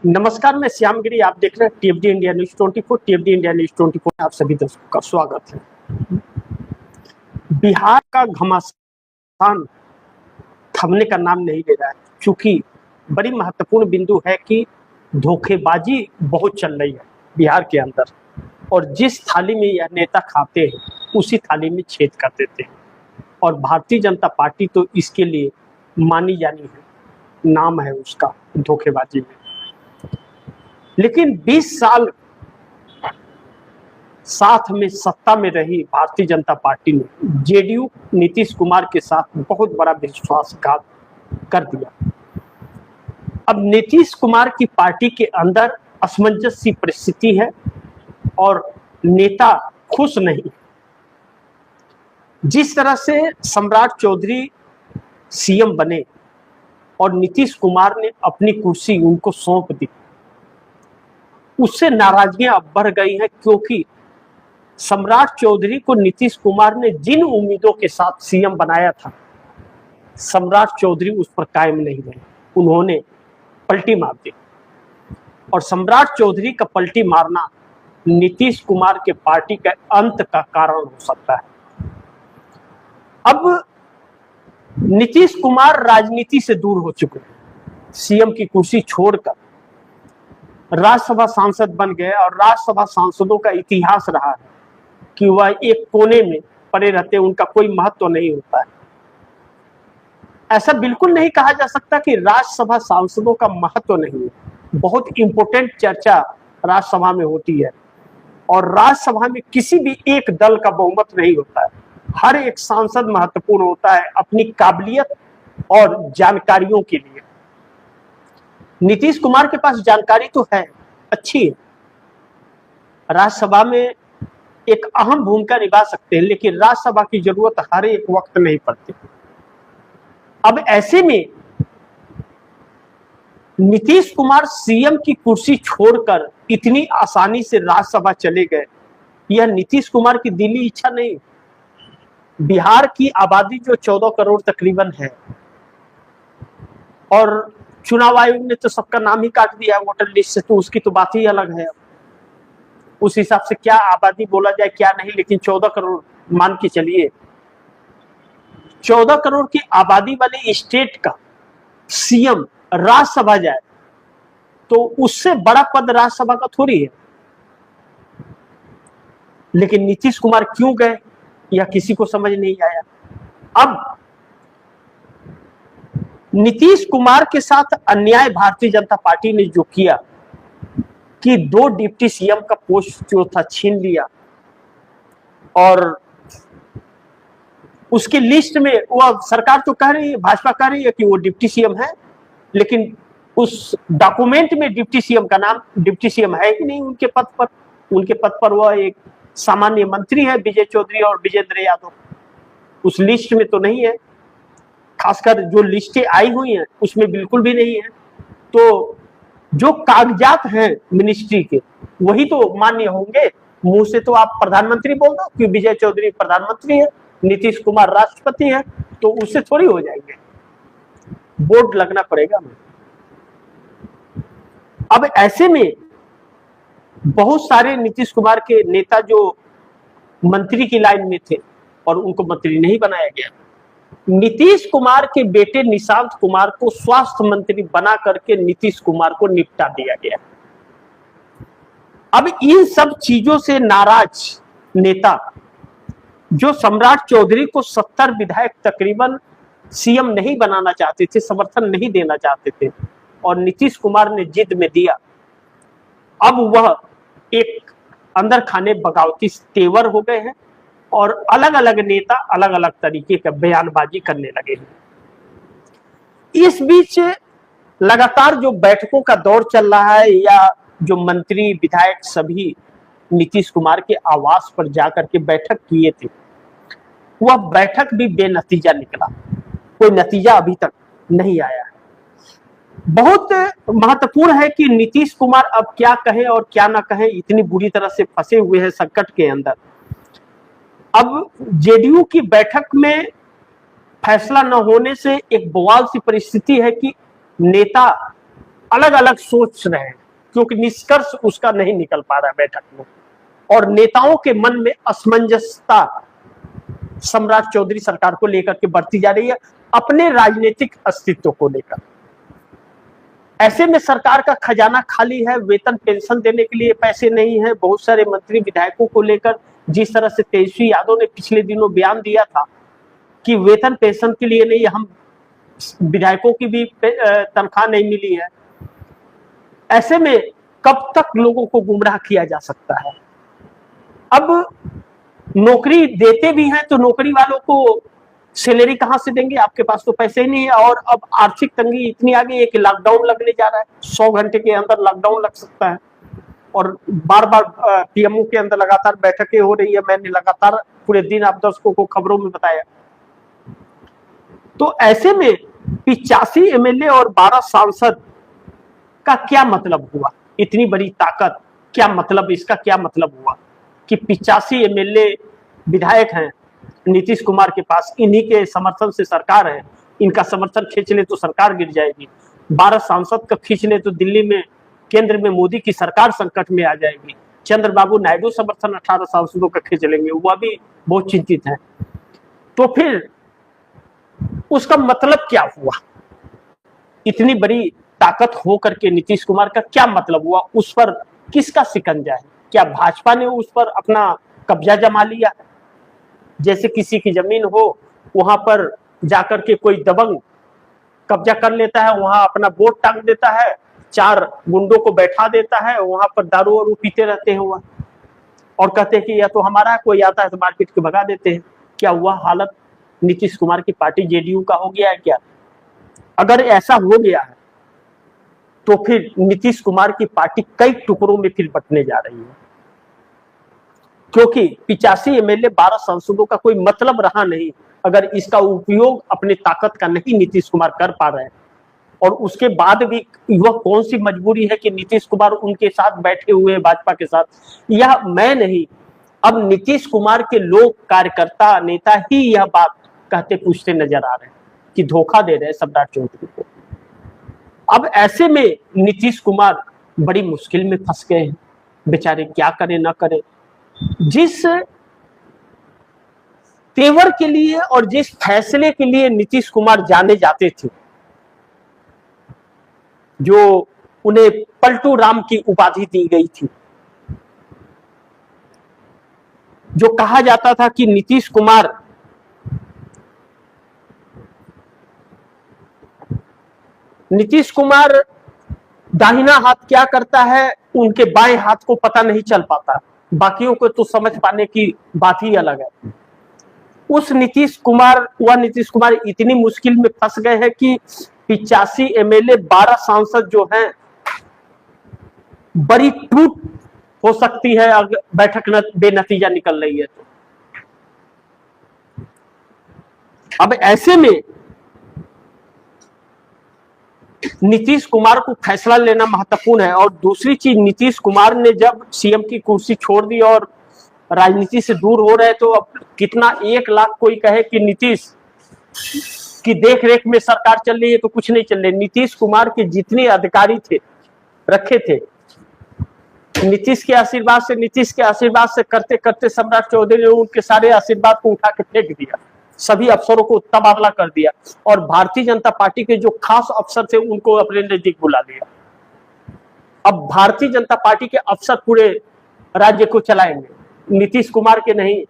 नमस्कार, मैं श्याम गिरी। आप देख रहे हैं टीएफडी इंडिया न्यूज 24। टीएफडी इंडिया न्यूज 24 में आप सभी दर्शकों का स्वागत है। बिहार का घमासान थमने का नाम नहीं ले रहा है, क्योंकि बड़ी महत्वपूर्ण बिंदु है कि धोखेबाजी बहुत चल रही है बिहार के अंदर, और जिस थाली में यह नेता खाते हैं उसी थाली में छेद कर देते हैं। और भारतीय जनता पार्टी तो इसके लिए मानी जानी है, नाम है उसका धोखेबाजी में। लेकिन 20 साल साथ में सत्ता में रही भारतीय जनता पार्टी ने जेडीयू नीतीश कुमार के साथ बहुत बड़ा विश्वासघात कर दिया। अब नीतीश कुमार की पार्टी के अंदर असमंजस सी परिस्थिति है और नेता खुश नहीं। जिस तरह से सम्राट चौधरी सीएम बने और नीतीश कुमार ने अपनी कुर्सी उनको सौंप दी, उससे नाराजगियां अब बढ़ गई हैं, क्योंकि सम्राट चौधरी को नीतीश कुमार ने जिन उम्मीदों के साथ सीएम बनाया था, सम्राट चौधरी उस पर कायम नहीं रहे। उन्होंने पलटी मार दी, और सम्राट चौधरी का पलटी मारना नीतीश कुमार के पार्टी के अंत का कारण हो सकता है। अब नीतीश कुमार राजनीति से दूर हो चुके हैं। सीएम की कुर्सी छोड़कर राज्यसभा सांसद बन गए, और राज्यसभा सांसदों का इतिहास रहा है कि वह एक कोने में पड़े रहते, उनका कोई महत्व नहीं होता है। ऐसा बिल्कुल नहीं कहा जा सकता कि राज्यसभा सांसदों का महत्व नहीं है। बहुत इंपॉर्टेंट चर्चा राज्यसभा में होती है, और राज्यसभा में किसी भी एक दल का बहुमत नहीं होता है। हर एक सांसद महत्वपूर्ण होता है अपनी काबिलियत और जानकारियों के लिए। नीतीश कुमार के पास जानकारी तो है, अच्छी है, राज्यसभा में एक अहम भूमिका निभा सकते हैं, लेकिन राज्यसभा की जरूरत हर एक वक्त नहीं पड़ती। अब ऐसे में नीतीश कुमार सीएम की कुर्सी छोड़कर इतनी आसानी से राज्यसभा चले गए, यह नीतीश कुमार की दिली इच्छा नहीं। बिहार की आबादी जो 14 करोड़ तकरीबन है, और चुनाव आयोग ने तो सबका नाम ही काट दिया है वोटर लिस्ट से, तो उसकी तो बात ही अलग है। उस हिसाब से क्या आबादी बोला जाए क्या नहीं, लेकिन 14 करोड़ मान के चलिए। 14 करोड़ की आबादी वाले स्टेट का सीएम राज्यसभा जाए तो उससे बड़ा पद राज्यसभा का थोड़ी है। लेकिन नीतीश कुमार क्यों गए, यह किसी को समझ नहीं आया। अब नीतीश कुमार के साथ अन्याय भारतीय जनता पार्टी ने जो किया कि 2 डिप्टी सीएम का पोस्ट जो था छीन लिया, और उसकी लिस्ट में वह सरकार तो कह रही है, भाजपा कह रही है कि वो डिप्टी सीएम है, लेकिन उस डॉक्यूमेंट में डिप्टी सीएम का नाम डिप्टी सीएम है ही नहीं। उनके पद पर वह एक सामान्य मंत्री है, विजय चौधरी और विजेंद्र यादव, उस लिस्ट में तो नहीं है। खासकर जो लिस्टें आई हुई हैं उसमें बिल्कुल भी नहीं है। तो जो कागजात हैं मिनिस्ट्री के वही तो मान्य होंगे। मुंह से तो आप प्रधानमंत्री बोल दो कि विजय चौधरी प्रधानमंत्री है, नीतीश कुमार राष्ट्रपति है, तो उससे थोड़ी हो जाएंगे, बोर्ड लगना पड़ेगा। अब ऐसे में बहुत सारे नीतीश कुमार के नेता जो मंत्री की लाइन में थे और उनको मंत्री नहीं बनाया गया। नीतीश कुमार के बेटे निशांत कुमार को स्वास्थ्य मंत्री बना करके नीतीश कुमार को निपटा दिया गया। अब इन सब चीजों से नाराज नेता जो सम्राट चौधरी को 70 विधायक तकरीबन सीएम नहीं बनाना चाहते थे, समर्थन नहीं देना चाहते थे, और नीतीश कुमार ने जिद में दिया, अब वह एक अंदर खाने बगावती तेवर हो गए हैं, और अलग अलग नेता अलग अलग तरीके का बयानबाजी करने लगे हैं। इस बीच लगातार जो बैठकों का दौर चल रहा है, या जो मंत्री विधायक सभी नीतीश कुमार के आवास पर जाकर के बैठक किए थे, वह बैठक भी बेनतीजा निकला। कोई नतीजा अभी तक नहीं आया है। बहुत महत्वपूर्ण है कि नीतीश कुमार अब क्या कहें और क्या ना कहें, इतनी बुरी तरह से फंसे हुए हैं संकट के अंदर। अब जेडीयू की बैठक में फैसला न होने से एक बवाल सी परिस्थिति है कि नेता अलग अलग सोच रहे हैं, क्योंकि निष्कर्ष उसका नहीं निकल पा रहा है बैठक में, और नेताओं के मन में असमंजसता सम्राट चौधरी सरकार को लेकर के बढ़ती जा रही है, अपने राजनीतिक अस्तित्व को लेकर। ऐसे में सरकार का खजाना खाली है, वेतन पेंशन देने के लिए पैसे नहीं है। बहुत सारे मंत्री विधायकों को लेकर जिस तरह से तेजस्वी यादव ने पिछले दिनों बयान दिया था कि वेतन पेंशन के लिए नहीं, हम विधायकों की भी तनख्वाह नहीं मिली है। ऐसे में कब तक लोगों को गुमराह किया जा सकता है? अब नौकरी देते भी हैं तो नौकरी वालों को सैलरी कहां से देंगे? आपके पास तो पैसे ही नहीं है। और अब आर्थिक तंगी इतनी आ गई है कि लॉकडाउन लगने जा रहा है, 100 घंटे के अंदर लॉकडाउन लग सकता है। और बार बार पीएमओ के अंदर लगातार बैठकें हो रही है। मैंने लगातार पूरे दिन आप दर्शकों को खबरों में बताया। तो ऐसे में 85 एमएलए और 12 सांसद का क्या मतलब हुआ? इतनी बड़ी ताकत, क्या मतलब, इसका क्या मतलब हुआ कि 85 एमएलए विधायक हैं नीतीश कुमार के पास, इन्हीं के समर्थन से सरकार है, इनका समर्थन खींच ले तो सरकार गिर जाएगी। 12 सांसद का खींच ले तो दिल्ली में केंद्र में मोदी की सरकार संकट में आ जाएगी। चंद्रबाबू नायडू समर्थन 18 सांसदों का खींच लेंगे, वह भी बहुत चिंतित है। तो फिर उसका मतलब क्या हुआ? इतनी बड़ी ताकत हो करके नीतीश कुमार का क्या मतलब हुआ? उस पर किसका शिकंजा है? क्या भाजपा ने उस पर अपना कब्जा जमा लिया? जैसे किसी की जमीन हो, वहां पर जाकर के कोई दबंग कब्जा कर लेता है, वहां अपना बोर्ड टांग देता है, 4 गुंडों को बैठा देता है, वहां पर दारू और पीते रहते हैं वह, और कहते हैं कि या तो हमारा कोई आता है तो मार पीट के भगा देते हैं। क्या वह हालत नीतीश कुमार की पार्टी जेडीयू का हो गया है क्या? अगर ऐसा हो गया है तो फिर नीतीश कुमार की पार्टी कई टुकड़ों में फिर बंटने जा रही है, क्योंकि 85 एमएलए 12 सांसदों का कोई मतलब रहा नहीं अगर इसका उपयोग अपने ताकत का नहीं नीतीश कुमार कर पा रहे हैं। और उसके बाद भी वह कौन सी मजबूरी है कि नीतीश कुमार उनके साथ बैठे हुए हैं, भाजपा के साथ? यह मैं नहीं, अब नीतीश कुमार के लोग, कार्यकर्ता, नेता ही यह बात कहते पूछते नजर आ रहे हैं कि धोखा दे रहे हैं सम्राट चौधरी को। अब ऐसे में नीतीश कुमार बड़ी मुश्किल में फंस गए हैं बेचारे, क्या करें ना करें। जिस तेवर के लिए और जिस फैसले के लिए नीतीश कुमार जाने जाते थे, जो उन्हें पलटू राम की उपाधि दी गई थी, जो कहा जाता था कि नीतीश कुमार दाहिना हाथ क्या करता है उनके बाएं हाथ को पता नहीं चल पाता, बाकियों को तो समझ पाने की बात ही अलग है। उस नीतीश कुमार इतनी मुश्किल में फंस गए हैं कि 85 एमएलए 12 सांसद जो हैं, बड़ी टूट हो सकती है अगर बैठक बेनतीजा निकल रही है तो। अब ऐसे में नीतीश कुमार को फैसला लेना महत्वपूर्ण है। और दूसरी चीज, नीतीश कुमार ने जब सीएम की कुर्सी छोड़ दी और राजनीति से दूर हो रहे, तो अब कितना 1 लाख कोई कहे कि नीतीश की देख रेख में सरकार चल रही है तो कुछ नहीं चल रही। नीतीश कुमार के जितने अधिकारी थे, रखे थे, नीतीश के आशीर्वाद से करते करते सम्राट चौधरी ने उनके सारे आशीर्वाद को उठा के फेंक दिया, सभी अफसरों को तबादला कर दिया, और भारतीय जनता पार्टी के जो खास अफसर थे उनको अपने नजदीक बुला लिया। अब भारतीय जनता पार्टी के अफसर पूरे राज्य को चलाएंगे, नीतीश कुमार के नहीं।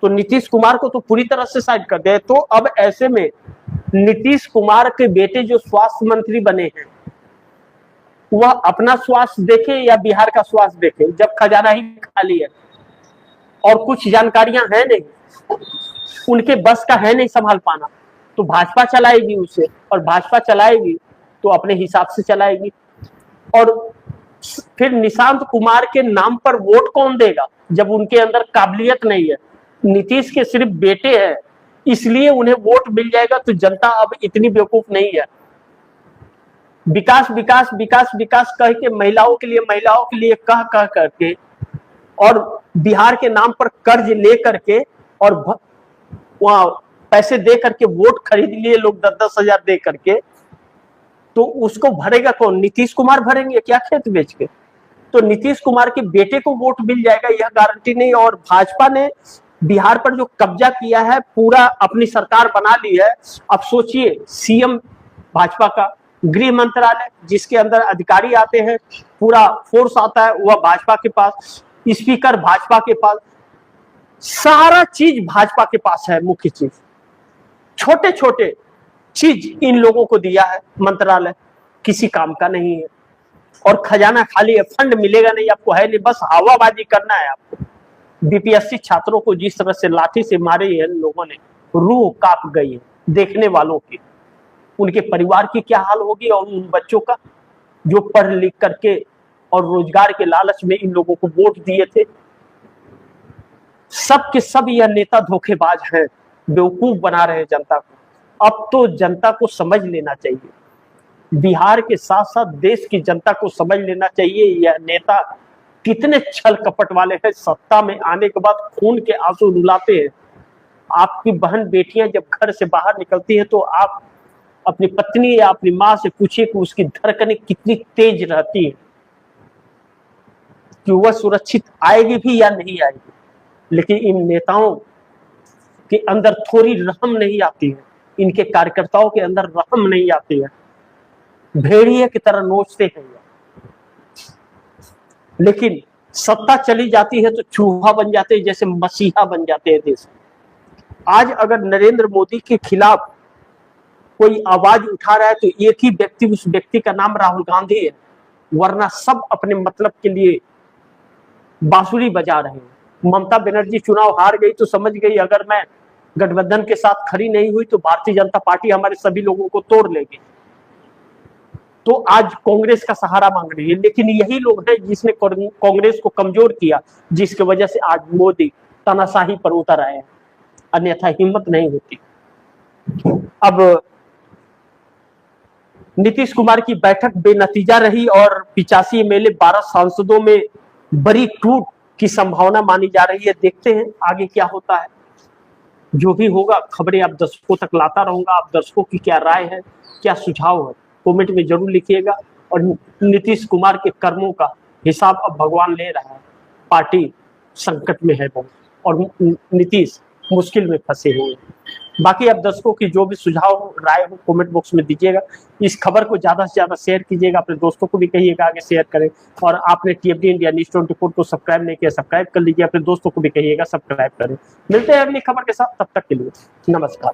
तो नीतीश कुमार को तो पूरी तरह से साइड कर दिया। तो अब ऐसे में नीतीश कुमार के बेटे जो स्वास्थ्य मंत्री बने हैं, वह अपना स्वास्थ्य देखे या बिहार का स्वास्थ्य देखे, जब खजाना ही खाली है और कुछ जानकारियां हैं नहीं, उनके बस का है नहीं संभाल पाना, तो भाजपा चलाएगी उसे, और भाजपा चलाएगी तो अपने हिसाब से चलाएगी। और फिर निशांत कुमार के नाम पर वोट कौन देगा जब उनके अंदर काबिलियत नहीं है? नीतीश के सिर्फ बेटे हैं इसलिए उन्हें वोट मिल जाएगा, तो जनता अब इतनी बेवकूफ नहीं है। विकास विकास विकास विकास कह के महिलाओं के लिए कह करके, और बिहार के नाम पर कर्ज ले करके और वहां पैसे दे करके वोट खरीद लिए लोग 10-10 हजार दे करके। तो उसको भरेगा कौन? नीतीश कुमार भरेंगे क्या खेत बेच के? तो नीतीश कुमार के बेटे को वोट मिल जाएगा यह गारंटी नहीं। और भाजपा ने बिहार पर जो कब्जा किया है, पूरा अपनी सरकार बना ली है। अब सोचिए, सीएम भाजपा का, गृह मंत्रालय जिसके अंदर अधिकारी आते हैं, पूरा फोर्स आता है वह भाजपा के पास, स्पीकर भाजपा के पास, सारा चीज भाजपा के पास है। मुख्य चीज, छोटे छोटे चीज इन लोगों को दिया है मंत्रालय, किसी काम का नहीं है। और खजाना खाली है, फंड मिलेगा नहीं आपको, है नहीं, बस हवाबाजी करना है आपको। बीपीएससी छात्रों को जिस तरह से लाठी से मारे हैं लोगों ने, रूह कांप गई है देखने वालों की। उनके परिवार की क्या हाल होगी, और उन बच्चों का जो पढ़ लिख करके और रोजगार के लालच में इन लोगों को वोट दिए थे। सब के सब यह नेता धोखेबाज हैं, बेवकूफ बना रहे हैं जनता को। अब तो जनता को समझ लेना चाहिए, बिहार के साथ साथ देश की जनता को समझ लेना चाहिए यह नेता कितने छल कपट वाले हैं। सत्ता में आने के बाद खून के आंसू रुलाते हैं। आपकी बहन बेटियां जब घर से बाहर निकलती हैं तो आप अपनी पत्नी या अपनी माँ से पूछिए कि उसकी धड़कनें कितनी तेज रहती है, कि वह सुरक्षित आएगी भी या नहीं आएगी। लेकिन इन नेताओं के अंदर थोड़ी रहम नहीं आती है, इनके कार्यकर्ताओं के अंदर रहम नहीं आती है, भेड़िए की तरह नोचते हैं। लेकिन सत्ता चली जाती है तो चूहा बन जाते हैं, जैसे मसीहा बन जाते हैं देश। आज अगर नरेंद्र मोदी के खिलाफ कोई आवाज उठा रहा है तो एक ही व्यक्ति, उस व्यक्ति का नाम राहुल गांधी है, वरना सब अपने मतलब के लिए बांसुरी बजा रहे हैं। ममता बनर्जी चुनाव हार गई तो समझ गई अगर मैं गठबंधन के साथ खड़ी नहीं हुई तो भारतीय जनता पार्टी हमारे सभी लोगों को तोड़ लेगी, तो आज कांग्रेस का सहारा मांग रही है। लेकिन यही लोग हैं जिसने कांग्रेस को कमजोर किया, जिसकी वजह से आज मोदी तानाशाही पर उतर आए हैं, अन्यथा हिम्मत नहीं होती। अब नीतीश कुमार की बैठक बेनतीजा रही और 85 एमएलए 12 सांसदों में बड़ी टूट की संभावना मानी जा रही है। देखते हैं आगे क्या होता है। जो भी होगा खबरें आप दर्शकों तक लाता रहूंगा। आप दर्शकों की क्या राय है, क्या सुझाव है, कमेंट में जरूर लिखिएगा। और नीतीश कुमार के कर्मों का हिसाब अब भगवान ले रहा है। पार्टी संकट में है बहुत, और नीतीश मुश्किल में फंसे हुए हैं। बाकी आप दर्शकों की जो भी सुझाव हो, राय हो, कमेंट बॉक्स में दीजिएगा। इस खबर को ज्यादा से ज्यादा शेयर कीजिएगा, अपने दोस्तों को भी कहिएगा आगे शेयर करें। और आपने टीएफडी इंडिया न्यूज़ 24 को सब्सक्राइब नहीं किया, सब्सक्राइब कर लीजिए, अपने दोस्तों को भी कहिएगा सब्सक्राइब करें। मिलते हैं अगली खबर के साथ, तब तक के लिए नमस्कार।